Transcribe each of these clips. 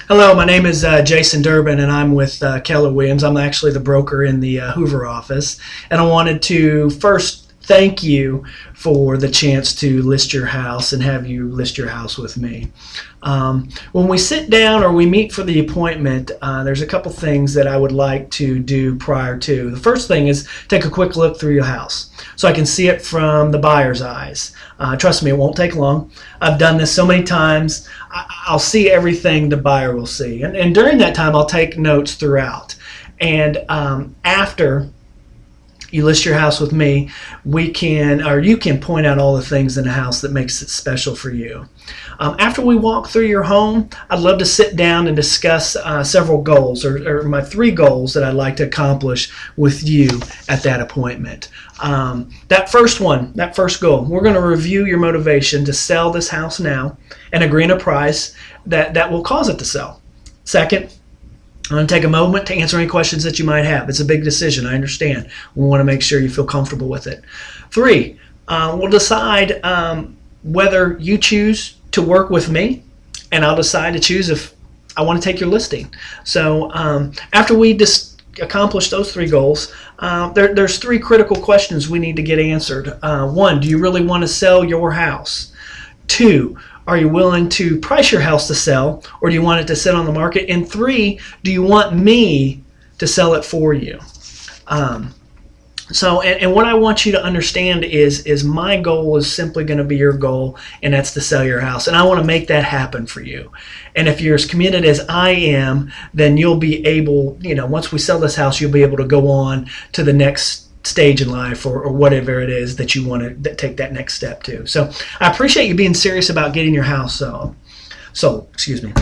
Hello, my name is Jason Durbin, and I'm with Keller Williams. I'm actually the broker in the Hoover office, and I wanted to first thank you for the chance to list your house and have you list your house with me. When we sit down or we meet for the appointment, there's a couple things that I would like to do prior to. The first thing is take a quick look through your house so I can see it from the buyer's eyes. Trust me, it won't take long. I've done this so many times. I'll see everything the buyer will see. And during that time, I'll take notes throughout. And after you list your house with me, you can point out all the things in the house that makes it special for you. After we walk through your home, I'd love to sit down and discuss several goals, or my 3 goals that I'd like to accomplish with you at that appointment. That first goal, we're going to review your motivation to sell this house now and agree on a price that will cause it to sell. Second, I'm going to take a moment to answer any questions that you might have. It's a big decision, I understand. We want to make sure you feel comfortable with it. 3, we'll decide whether you choose to work with me, and I'll decide to choose if I want to take your listing. So after we accomplish those 3 goals, there's 3 critical questions we need to get answered. 1, do you really want to sell your house? 2, are you willing to price your house to sell, or do you want it to sit on the market? And 3, do you want me to sell it for you? And what I want you to understand is my goal is simply going to be your goal, and that's to sell your house. And I want to make that happen for you. And if you're as committed as I am, then you'll be able, once we sell this house, you'll be able to go on to the next stage in life, or whatever it is that you want to take that next step to. So I appreciate you being serious about getting your house sold. Excuse me.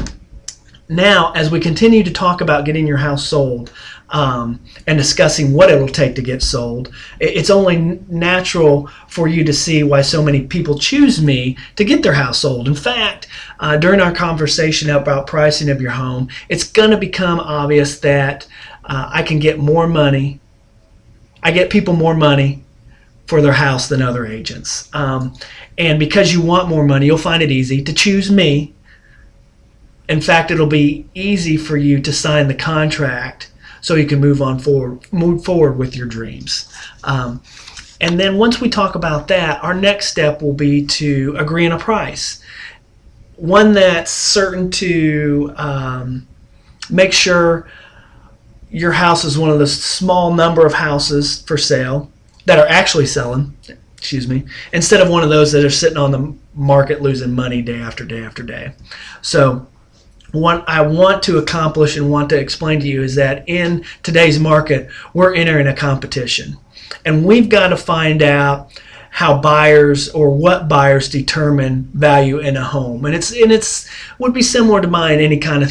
Now, as we continue to talk about getting your house sold and discussing what it will take to get sold, it's only natural for you to see why so many people choose me to get their house sold. In fact, during our conversation about pricing of your home, it's going to become obvious that I can get more money. I get people more money for their house than other agents. And because you want more money, you'll find it easy to choose me. In fact, it'll be easy for you to sign the contract so you can move forward with your dreams. And then once we talk about that, our next step will be to agree on a price. One that's certain to make sure your house is one of the small number of houses for sale that are actually selling, instead of one of those that are sitting on the market losing money day after day after day. So what I want to accomplish and want to explain to you is that in today's market, we're entering a competition. And we've got to find out how buyers, or what buyers determine value in a home. And it's would be similar to buying any kind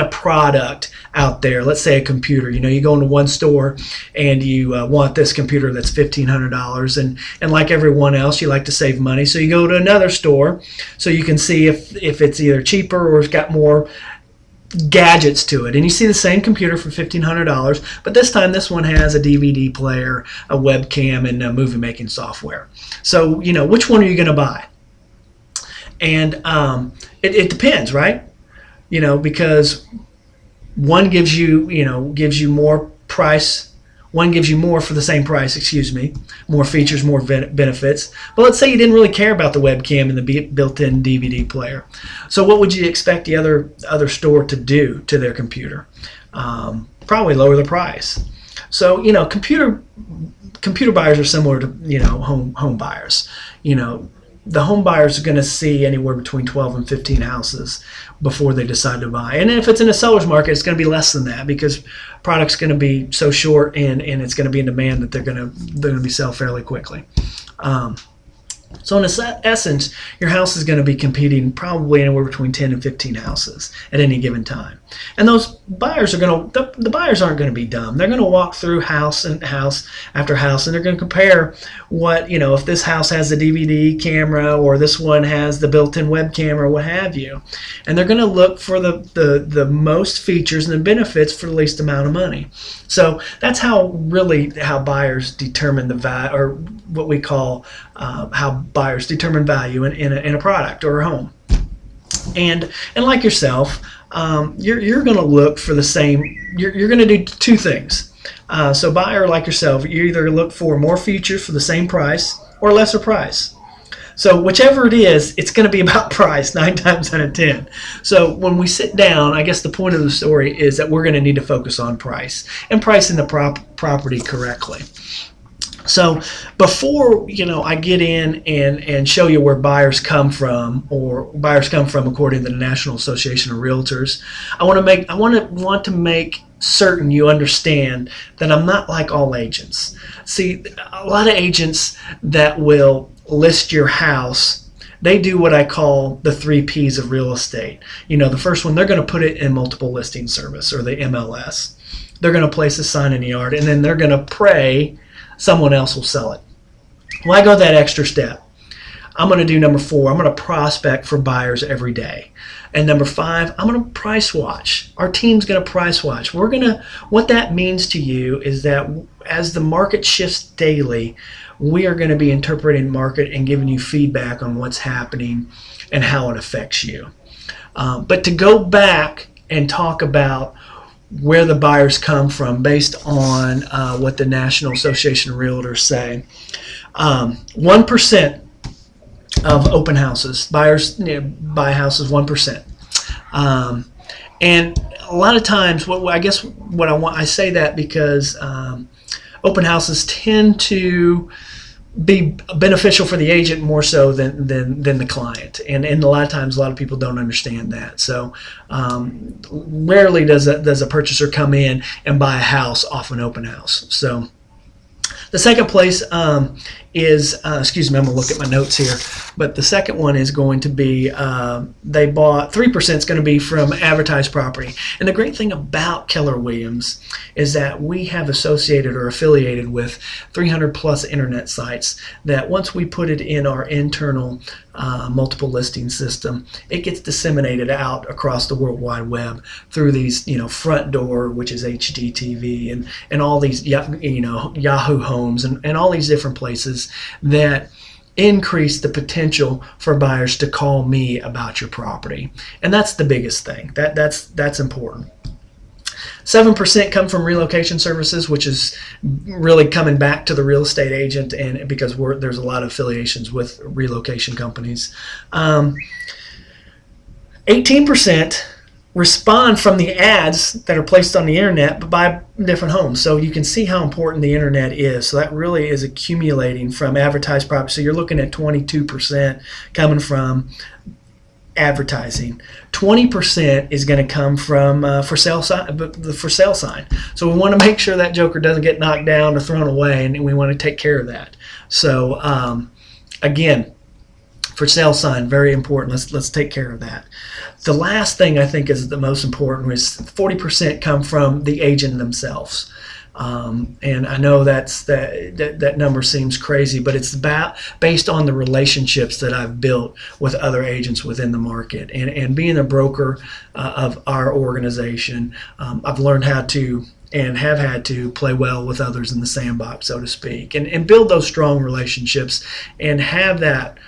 of product out there. Let's say a computer. You go into one store and you want this computer that's $1,500, and like everyone else, you like to save money, so you go to another store so you can see if it's either cheaper or it's got more gadgets to it. And you see the same computer for $1,500, but this time this one has a DVD player, a webcam, and movie making software. So which one are you going to buy? And it depends, right? Because one gives you more price. One gives you more for the same price, more features, more benefits. But let's say you didn't really care about the webcam and the built-in DVD player. So what would you expect the other store to do to their computer? Probably lower the price. So computer buyers are similar to home buyers. The home buyers are going to see anywhere between 12 and 15 houses before they decide to buy. And if it's in a seller's market, it's going to be less than that, because product's going to be so short and it's going to be in demand that they're going to be sell fairly quickly. So in essence, your house is going to be competing probably anywhere between 10 and 15 houses at any given time. And those buyers the buyers aren't going to be dumb. They're going to walk through house and house after house, and they're going to compare what, if this house has a DVD camera or this one has the built-in webcam or what have you. And they're going to look for the most features and the benefits for the least amount of money. So that's how buyers determine the value, or what we call how buyers determine value in a product or a home. And like yourself, you're going to look for the same. You're going to do two things. So buyer like yourself, you either look for more features for the same price or lesser price. So whichever it is, it's going to be about price 9 times out of 10. So when we sit down, I guess the point of the story is that we're going to need to focus on price and pricing the property correctly. So before I get in and show you where buyers come from, or buyers come from according to the National Association of Realtors, I want to make certain you understand that I'm not like all agents. See, a lot of agents that will list your house, they do what I call the 3 P's of real estate. The first one, they're going to put it in multiple listing service, or the MLS. They're going to place a sign in the yard, and then they're going to pray someone else will sell it. Why go that extra step? I'm going to do number 4. I'm going to prospect for buyers every day. And number 5, I'm going to price watch. Our team's going to price watch. What that means to you is that as the market shifts daily, we are going to be interpreting the market and giving you feedback on what's happening and how it affects you. But to go back and talk about where the buyers come from based on what the National Association of Realtors say, 1% of open houses, buyers buy houses 1%. And a lot of times, I say that because open houses tend to be beneficial for the agent more so than the client, and a lot of times a lot of people don't understand that. So rarely does a purchaser come in and buy a house off an open house. So the second place is, excuse me, I'm going to look at my notes here, but the second one is going to be, they bought, 3% is going to be from advertised property. And the great thing about Keller Williams is that we have associated or affiliated with 300 plus internet sites that once we put it in our internal multiple listing system, it gets disseminated out across the World Wide Web through these, Front Door, which is HGTV, and all these, Yahoo Homes, and all these different places that increase the potential for buyers to call me about your property. And that's the biggest thing. That's important. 7% come from relocation services, which is really coming back to the real estate agent, and because there's a lot of affiliations with relocation companies. 18% respond from the ads that are placed on the internet, but buy different homes. So you can see how important the internet is. So that really is accumulating from advertised property. So you're looking at 22% coming from advertising. 20% is going to come from the for sale sign. So we want to make sure that joker doesn't get knocked down or thrown away, and we want to take care of that. So again, for sale sign, very important. Let's take care of that. The last thing I think is the most important is 40% come from the agent themselves. And I know that number seems crazy, but it's based on the relationships that I've built with other agents within the market. And being a broker of our organization, I've learned how to and have had to play well with others in the sandbox, so to speak, and build those strong relationships and have that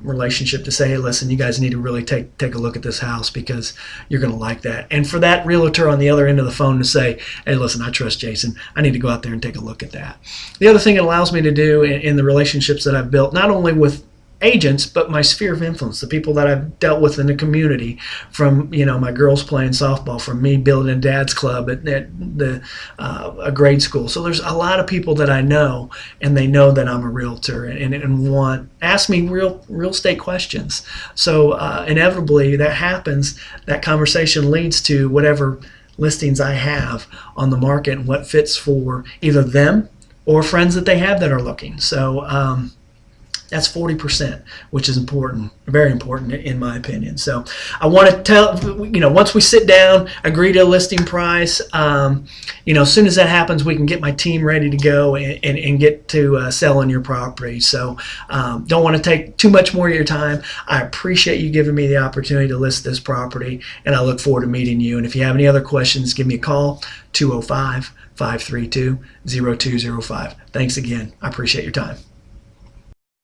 relationship to say, hey, listen, you guys need to really take a look at this house because you're going to like that. And for that realtor on the other end of the phone to say, hey, listen, I trust Jason. I need to go out there and take a look at that. The other thing it allows me to do in the relationships that I've built, not only with agents, but my sphere of influence, the people that I've dealt with in the community, from my girls playing softball, from me building a dad's club at a grade school. So there's a lot of people that I know, and they know that I'm a realtor and ask me real estate questions. So inevitably that happens. That conversation leads to whatever listings I have on the market and what fits for either them or friends that they have that are looking. So that's 40%, which is important, very important in my opinion. So I want to tell, once we sit down, agree to a listing price, as soon as that happens, we can get my team ready to go and get to selling your property. So don't want to take too much more of your time. I appreciate you giving me the opportunity to list this property, and I look forward to meeting you. And if you have any other questions, give me a call, 205-532-0205. Thanks again. I appreciate your time.